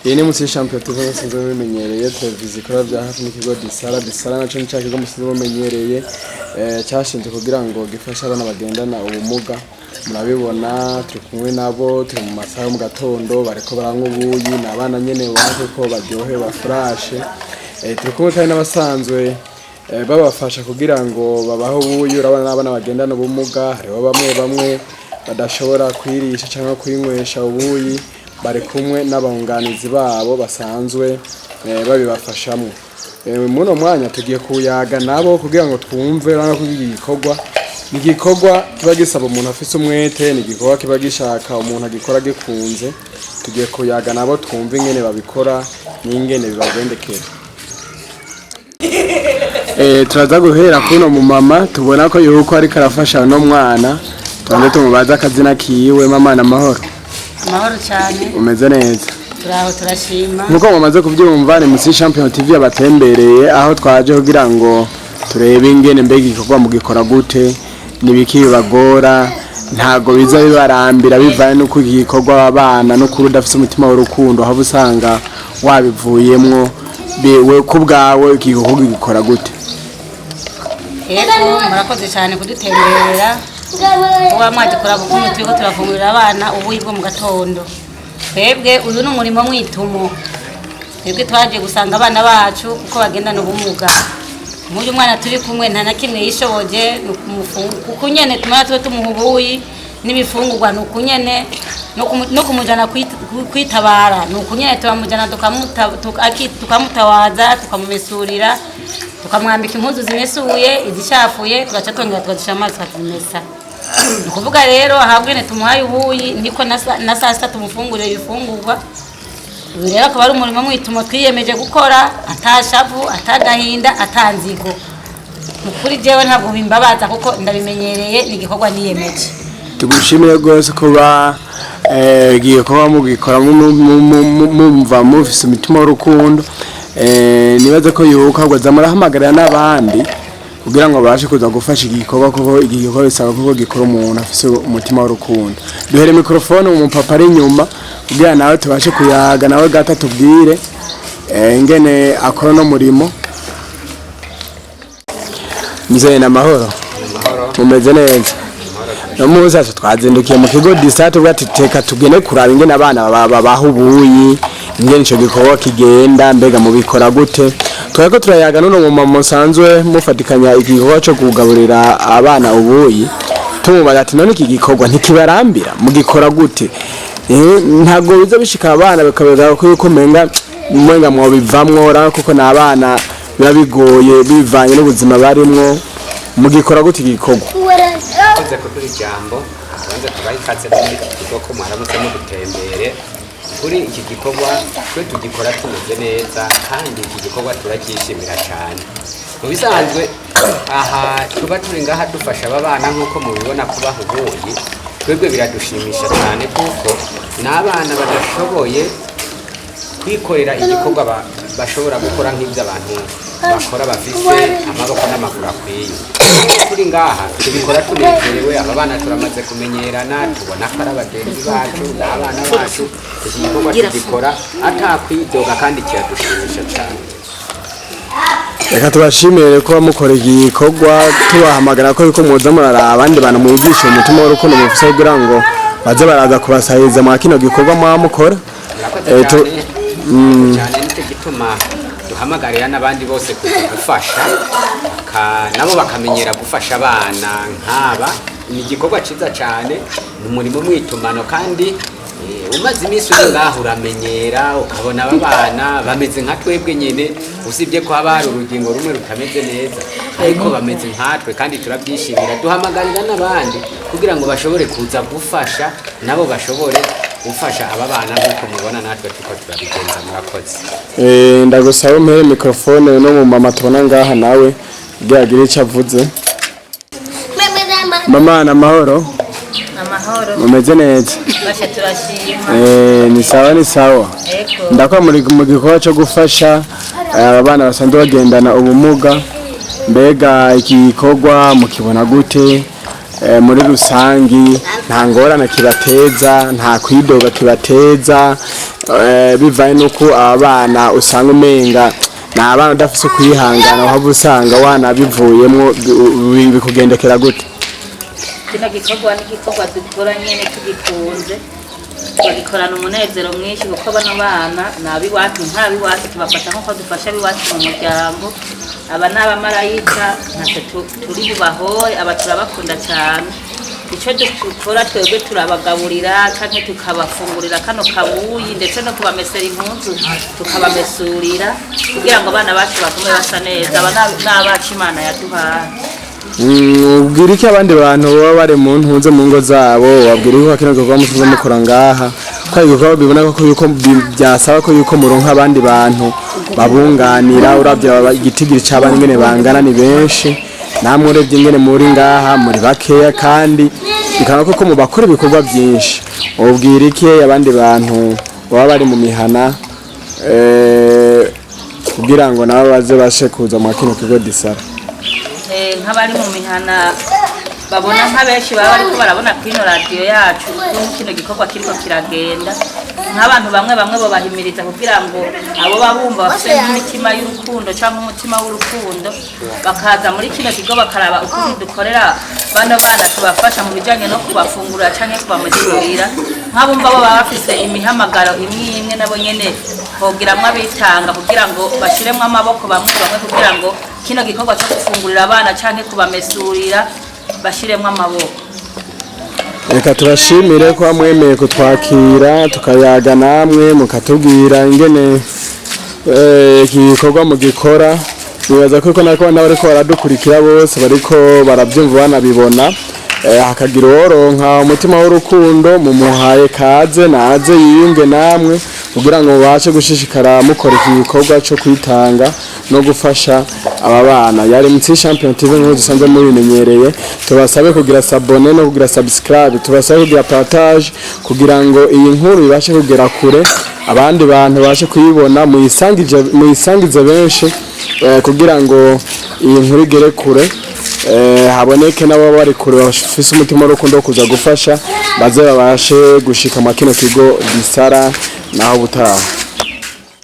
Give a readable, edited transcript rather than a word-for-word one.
Iyi ni musi champion tuvuga musanzwe mumenyereye televiziyo ikora bya hafi n'ikigo Disara naco nicyo kigo musanzwe mumenyereye cyashinze kugira ngo gifashe abana bagendana ubumuga murabibona turi kumwe nabo turi mu masaha mu gatondo bariko baranywa ubuyi n'abana nyene baje ko baryohe bafrashe turi kumwe kandi n'abasanzwe babafasha kugira ngo babaho ubuyi urabona n'abana bagendana ubumuga hariho bamwe badashobora kwirisha cyangwa kwinywesha ubuyi bari kumwe n'abunganizi babo basanzwe babibafashamo muno mwanya tugiye kuyaga nabo kugira ngo twumve ranga kugikorwa nigikorwa kiba gisaba umuntu afise umwete nigikorwa kiba gishaka umuntu agikora gikunze tugiye kuyaga nabo twumve ingene babikora n'ingene bibagendekera turaza guhera kuno mu mama tubona ko yuko ari karafasha no mwana twande tumubaza akazina kiwe mama na mahoro amahoro cyane umeze neza turaho turashima nuko mumaze kubyumva ni musi champion TV abatembereye aho twaje kugira ngo turebe ingene mbega igikorwa mu gikora gute nibiki bibagora ntago biza bibarambira bivaye nuko igikorwa abana no kuri udafite umutima w'urukundo aho usanga wabivuyemwo bewe kubgawe igikorwa gikora gute yego murakoze cyane kudutemberera uwa mwagikora bukuntu turiko turavumurira abana ubuyi bwo mu gatondo twebwe uyu ni umurimo mwitumo twebwe twaje gusanga abana bacu kuko bagendana ubumuga nk'uyu mwana turi kumwe nta na kimwe yishoboje kuko nyene tumara tube tumuha ubuyi n'ibifungurwa nuko nyene no kumujana kwitabara nuko nyene turamujana tukamutawaza tukamumesurira tukamwambika impuzu zimesuye izishafuye tugaca tongera tugashisha amazi tukazimesa nukuvuga rero ahabwene tumuhaye ubuyi niko na saa sita tumufungurira ibifungurwa ubu rero akaba ari umurimo mwitumo twiyemeje gukora atashavu atagahinda atanzigo mukuri jewe ntabwo bimbabaza kuko ndabimenyereye nigikorwa niyemeje tugushimire rwose kuba igikorwa mugikora mumva mufise umutima w'urukundo nibaze ko yuko ahubwo murahamagarira n'abandi kugira ngo babashe kuza gufasha igikorwa kuko igikorwa bisaba kuko gikora umuntu afise umutima w'urukundo duhere mikrofone mu papa ari inyuma kugira nawe tubashe kuyaga nawe gata tubwire ingene akora no murimo mzee na mahoro mumeze neza no muzazo twazindukiye mu kigo Disara tuvuga titeka tugene kuraba ingene abana babaho ubuyi ingene ico gikorwa kigenda mbega mubikora gute twako turayaga none mu mama musanzwe mufatikanya igikorwa cyo kugaburira abana ubuyi tumubaza ati none iki gikorwa ntikibarambira mugikora gute ntago biza bishika abana bakabega ko yuko mwenga mwo bivamwo ra kuko nabana birabigoye bivanye n'ubuzima barimwo mugikora gute igikorwa koze kuri jambo abanze tubayikatse muri iki kigo ko mwaramutse mu gutembere kuri iki gikorwa twe tugikora tumeze neza kandi iki gikorwa turakishimira cyane mu bisanzwe aha tuba turi ngaha dufasha abana nk'uko mubibona kubaha ubuyi twebwe biradushimisha cyane kuko n'abana badashoboye kwikorera igikorwa bashobora gukora nk'iby'abantu bakora bafise amaboko n'amaguru akwiye turi ngaha tubikora tunezerewe aba bana turamaze kumenyerana tubona ko ari abagenzi bacu n'abana bacu iki gikorwa tugikora atakwidoga kandi kiradushimisha cyane reka tubashimire ko mukora igikorwa tubahamagara ko yuko muza murara abandi bantu mugisha umutima w'urukundo mufise kugira ngo baze baraza kubasahiriza mu kino gikorwa mwamukora cyane nicyo gituma duhamagarira n'abandi bose kugufasha nabo bakamenyera gufasha abana nk'aba ni igikorwa cyiza cyane ni umurimo mwitumano kandi umaze iminsi uri ngaho uramenyera ukabona aba bana bameze nka twebwe nyine usibye ko haba hari urugingo rumwe rutameze neza ariko bameze nkatwe kandi turabyishimira duhamagarira n'abandi kugira ngo bashobore kuza gufasha nabo bashobore ufasha aba bana nk'uko mubona natwe tuko turabigenza murakoze ndagusaba umpere mikrofone no mu mama tubona ngaha nawe byagira icyo avuze mama na mahoro mumeze neza bashe turashima ni sawa ndakora mu gikorwa cyo gufasha abana basanzwe bagendana ubumuga mbega iki gikorwa mukibona gute muri rusangi nta ngorane kibateza nta kwidoga kibateza bivaye nuko abana usanga umenga na abana udafise kwihangana waba usanga wana bivuyemo bikugendekera gute? Kino gikorwa ni gikorwa dukora nyene tugikunze tugikorana umunezero mwinshi kuko bano bana nabiwacu ntabiwacu tubafata nko dufasha biwacu mu muryango aba n'abamarayika ntacyo turi bubahoye aba turabakunda cyane icyo dukora twebwe turabagaburira canke tukabafungurira kano kabuyi ndetse no kubamesera impunzu tukabamesurira kugira ngo abana bacu bagume basa neza aba n'abacu Imana yaduhaye. Ubwira iki abandi bantu baba bari mu ntunze mu ngo zabo wabwira ko kino gikorwa musoza mukora ngaha ko ibikorwa biboneka ko yuko byasaba ko yuko muronka abandi bantu babunganira uravye igitigiri cy'abana ngene bangana ni benshi namwe urebye ingene muri ngaha muri bakeya kandi bikaba koko mu bakora ibikorwa byinshi ubwira iki abandi bantu baba bari mu mihana kugira ngo nabo baze bashe kuza mu kino kigo disara? Nk'abari mu mihana babona nk'abenshi baba bariko barabona kuri ino radio yacu kino gikorwa kiriko kiragenda nk'abantu bamwe bo bahimiriza kugira ngo abo babumva bafite imitima y'urukundo cyangwa umutima w'urukundo bakaza muri kino kigo bakaraba uko dukorera bano bana tubafasha mu bijanye no kubafungurira canke kubamushirira nk'abumva bo baba bafise imihamagaro imwe nabo nyene hogiramwe abitanga kugira ngo bashiremwe amaboko bamwe kugira ngo kino gikorwa cyo gufungurira abana canke kubamesurira bashiremwe amaboko. Reka turashimire ko mwemeye kutwakira tukayaga namwe mukatubwira ingene iki gikorwa mu gikora nibaza ko nako bariko baradukurikira bose bariko barabyumva banabibona hakagira uworonka umutima w'urukundo mumuhaye kaze naze yiyunge namwe kugira ngo mubashe gushishikara mukora iki gikorwa cyo kwitanga no gufasha aba bana. Yari Mutsi Champion TV nk'uko dusanzwe mubimenyereye, tubasabe kugira sabone no kugira subscribe, tubasabe kugira partage kugira ngo iyi nkuru ibashe kugera kure abandi bantu bashe kuyibona muyisangize benshi kugira ngo iyi nkuru igere kure haboneke nabo bari kure bafise umutima w'urukundo kuza gufasha baze babashe gushika mu kino kigo disara naho butaha.